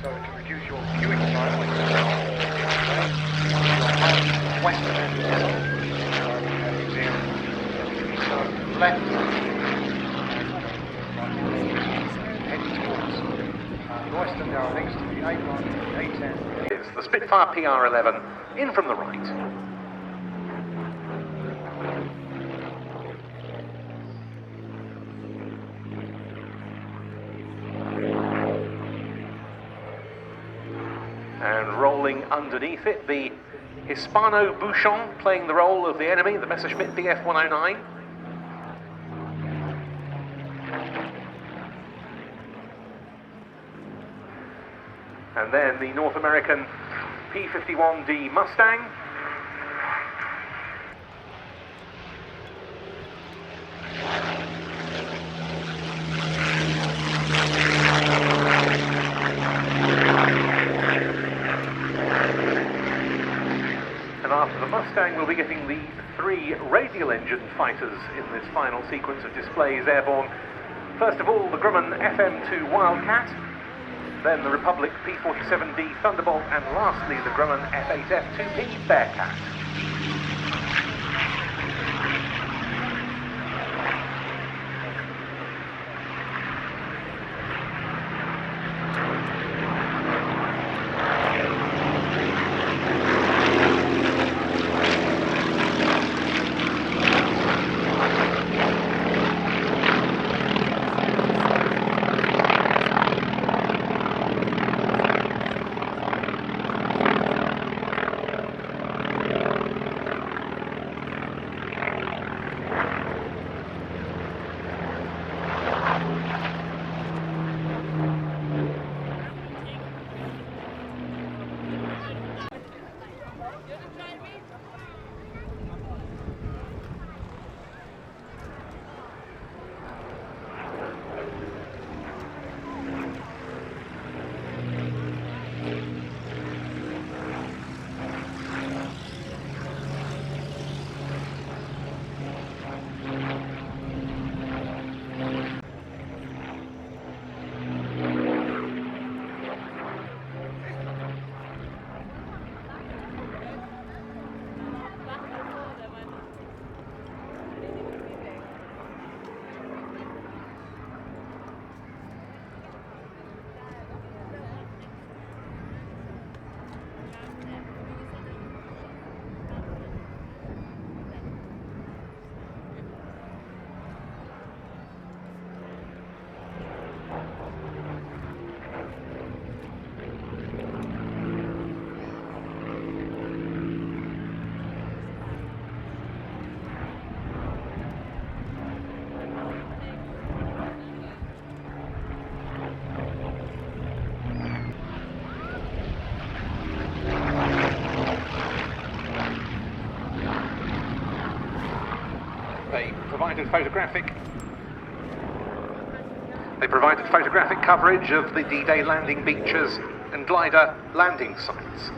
So to reduce your viewing time, western end of so left, heading towards the western Dowlings to the A1, the A10. It's the Spitfire PR11 in from the right. And rolling underneath it, the Hispano Buchon playing the role of the enemy, the Messerschmitt Bf-109. And then the North American P-51 Mustang. And after the Mustang, we'll be getting the 3 radial engine fighters in this final sequence of displays airborne. First of all, the Grumman FM2 Wildcat, then the Republic P-47 Thunderbolt, and lastly the Grumman F8F2P Bearcat. They provided photographic coverage of the D-Day landing beaches and glider landing sites.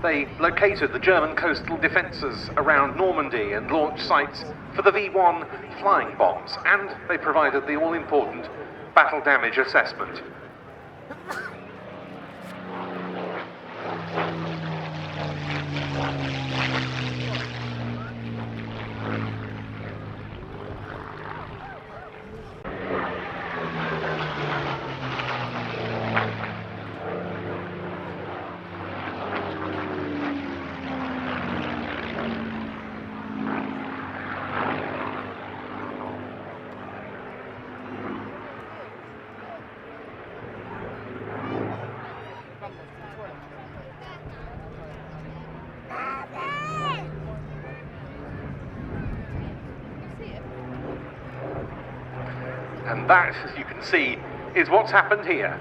They located the German coastal defences around Normandy and launch sites for the V-1 flying bombs, and they provided the all-important battle damage assessment. And that, as you can see, is what's happened here.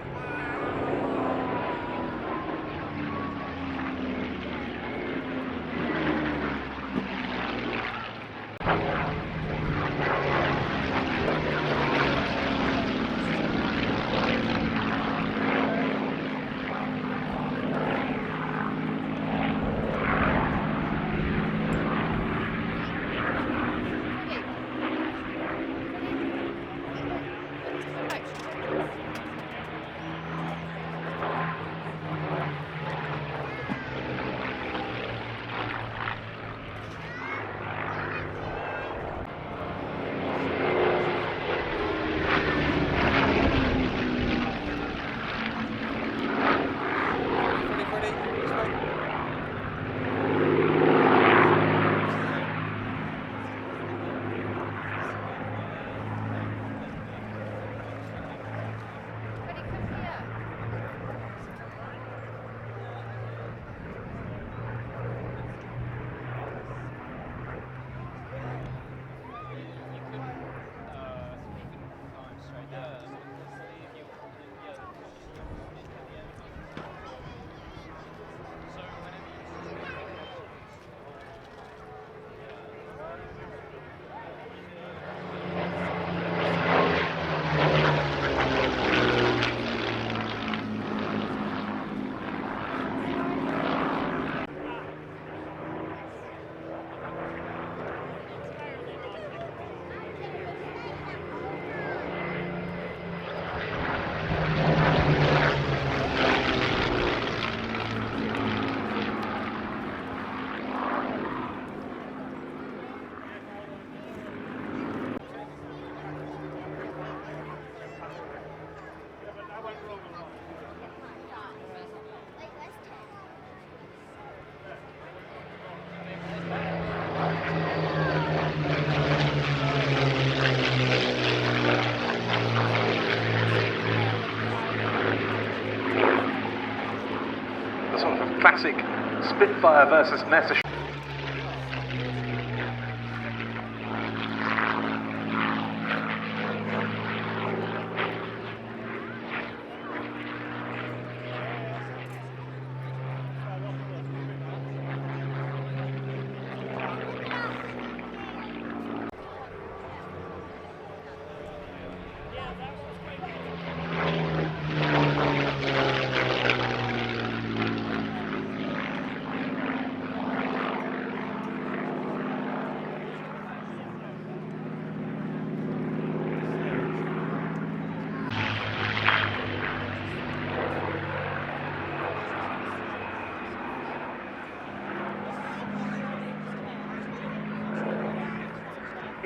classic Spitfire versus Messerschmitt.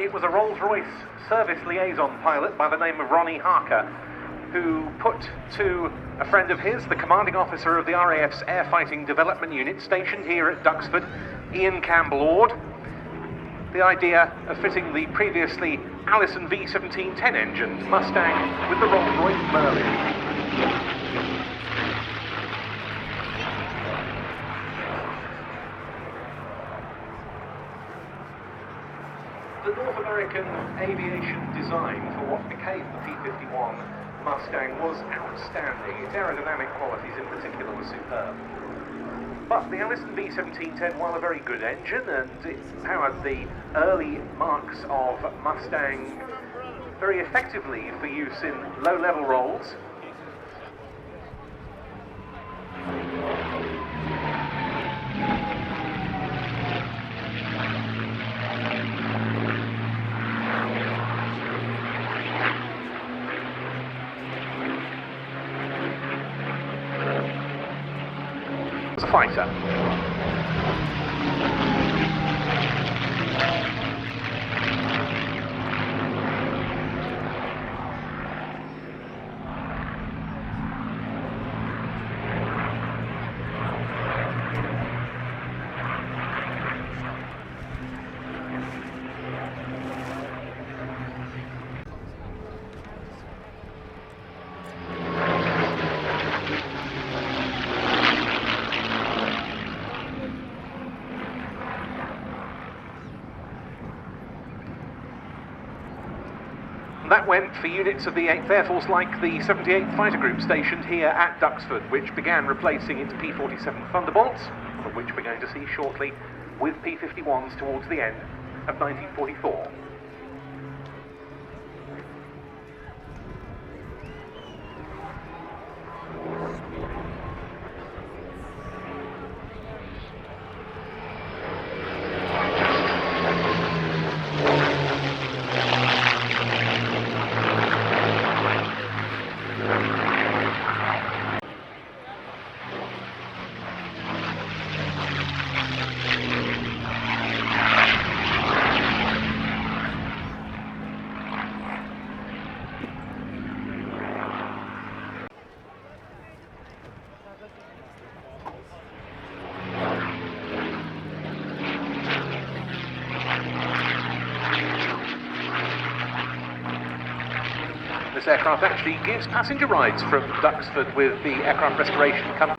It was a Rolls-Royce service liaison pilot by the name of Ronnie Harker who put to a friend of his, the commanding officer of the RAF's Air Fighting Development Unit stationed here at Duxford, Ian Campbell-Ord, the idea of fitting the previously Allison V1710 engine Mustang with the Rolls-Royce Merlin. The North American aviation design for what became the P-51 Mustang was outstanding. Its aerodynamic qualities in particular were superb. But the Allison V1710, while a very good engine, and it powered the early marks of Mustang very effectively for use in low-level roles. As a fighter. That went for units of the 8th Air Force like the 78th Fighter Group stationed here at Duxford, which began replacing its P-47 Thunderbolts, of which we're going to see shortly, with P-51s towards the end of 1944. This aircraft actually gives passenger rides from Duxford with the aircraft restoration company.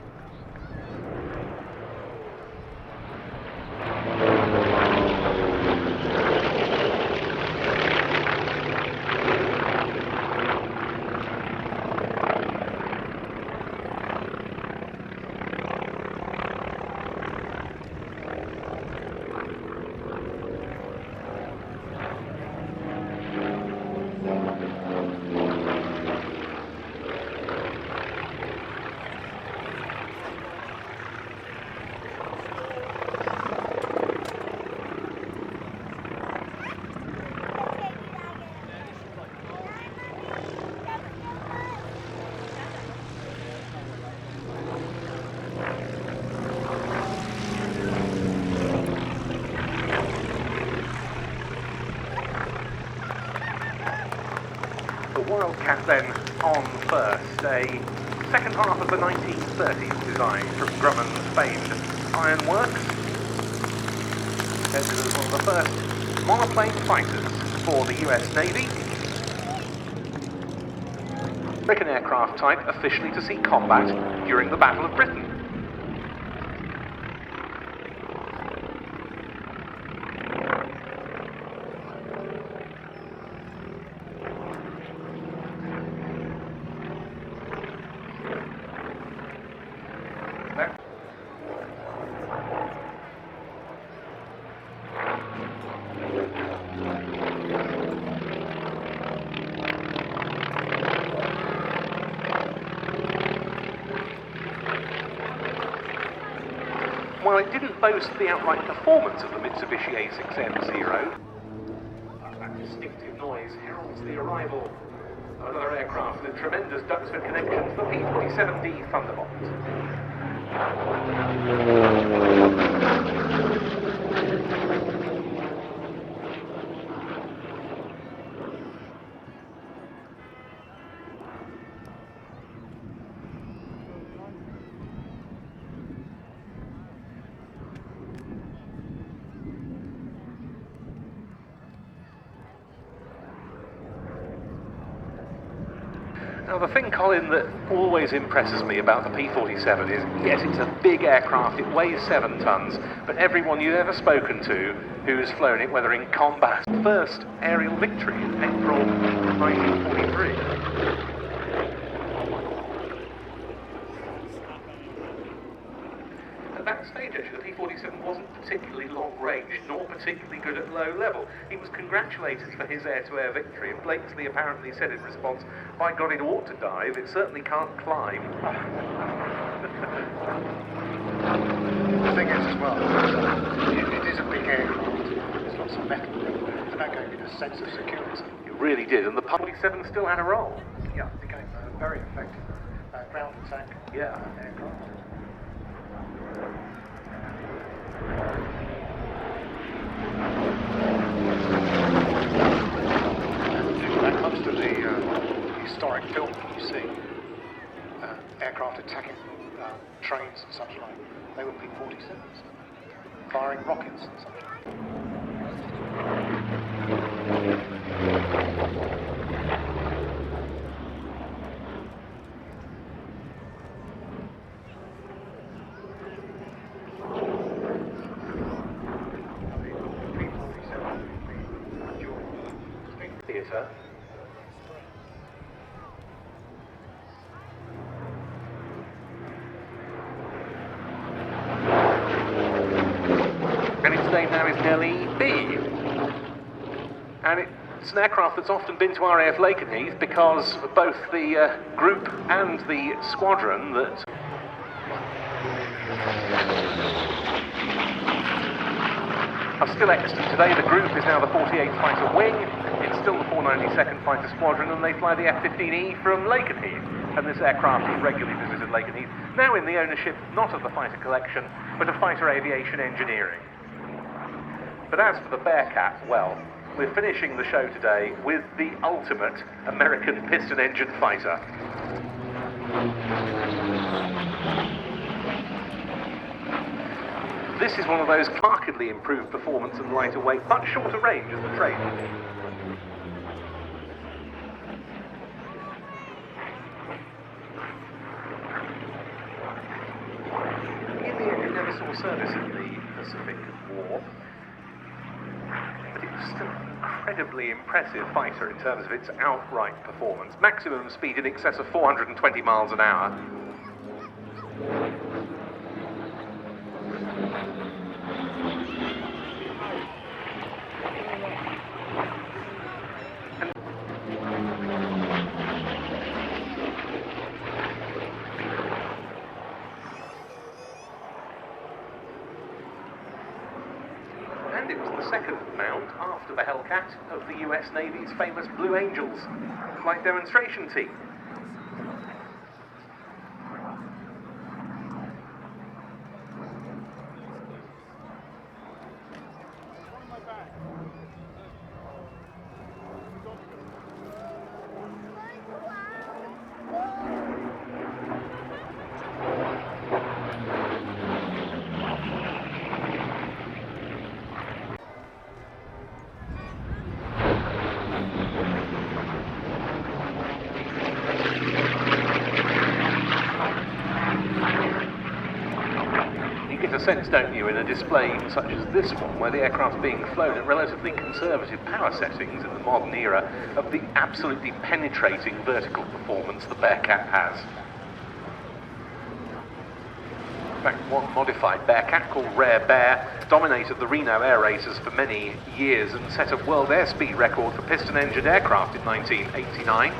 Wildcat then on first, a second half of the 1930s design from Grumman's famed Ironworks. Entered as one of the first monoplane fighters for the US Navy. American aircraft type officially to see combat during the Battle of Britain. while it didn't boast the outright performance of the Mitsubishi A6M0, that distinctive noise heralds the arrival of another aircraft with tremendous Duxford connections, the P-47 Thunderbolt. Now the thing, Colin, that always impresses me about the P-47 is, yes, it's a big aircraft, it weighs 7 tons, but everyone you've ever spoken to who's flown it, whether in combat, first aerial victory in April 1943. At that stage, actually, the P-47 wasn't particularly long range, nor particularly good at low level. He was congratulated for his air-to-air victory, and Blakesley apparently said in response, "By God, it ought to dive, it certainly can't climb." The thing is, as well, it is a big aircraft. There's lots of metal, and that gave you a sense of security. It really did, and the P-47 still had a role. Yeah, it became a very effective ground attack aircraft. And most of the historic film you see, aircraft attacking trains and such like, they were P-47s, firing rockets and such like. Theatre. And its name now is Nellie B. And it's an aircraft that's often been to RAF Lakenheath because both the group and the squadron that are still extant today. The group is now the 48th Fighter Wing, it's still the 492nd Fighter Squadron, and they fly the F-15E from Lakenheath. And this aircraft has regularly visited Lakenheath, now in the ownership not of the fighter collection, but of Fighter Aviation Engineering. But as for the Bearcat, well, we're finishing the show today with the ultimate American piston engine fighter. This is one of those markedly improved performance and lighter weight, but shorter range as the trainer. In the end, it never saw service in the Pacific War, but it was still an incredibly impressive fighter in terms of its outright performance. Maximum speed in excess of 420 miles an hour. And it was the second mount after the Hellcat of the US Navy's famous Blue Angels flight demonstration team. Sense, don't you, in a display such as this one, where the aircraft's being flown at relatively conservative power settings in the modern era, of the absolutely penetrating vertical performance the Bearcat has. In fact, one modified Bearcat called Rare Bear dominated the Reno air races for many years and set a world airspeed record for piston-engined aircraft in 1989.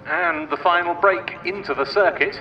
And the final break into the circuit.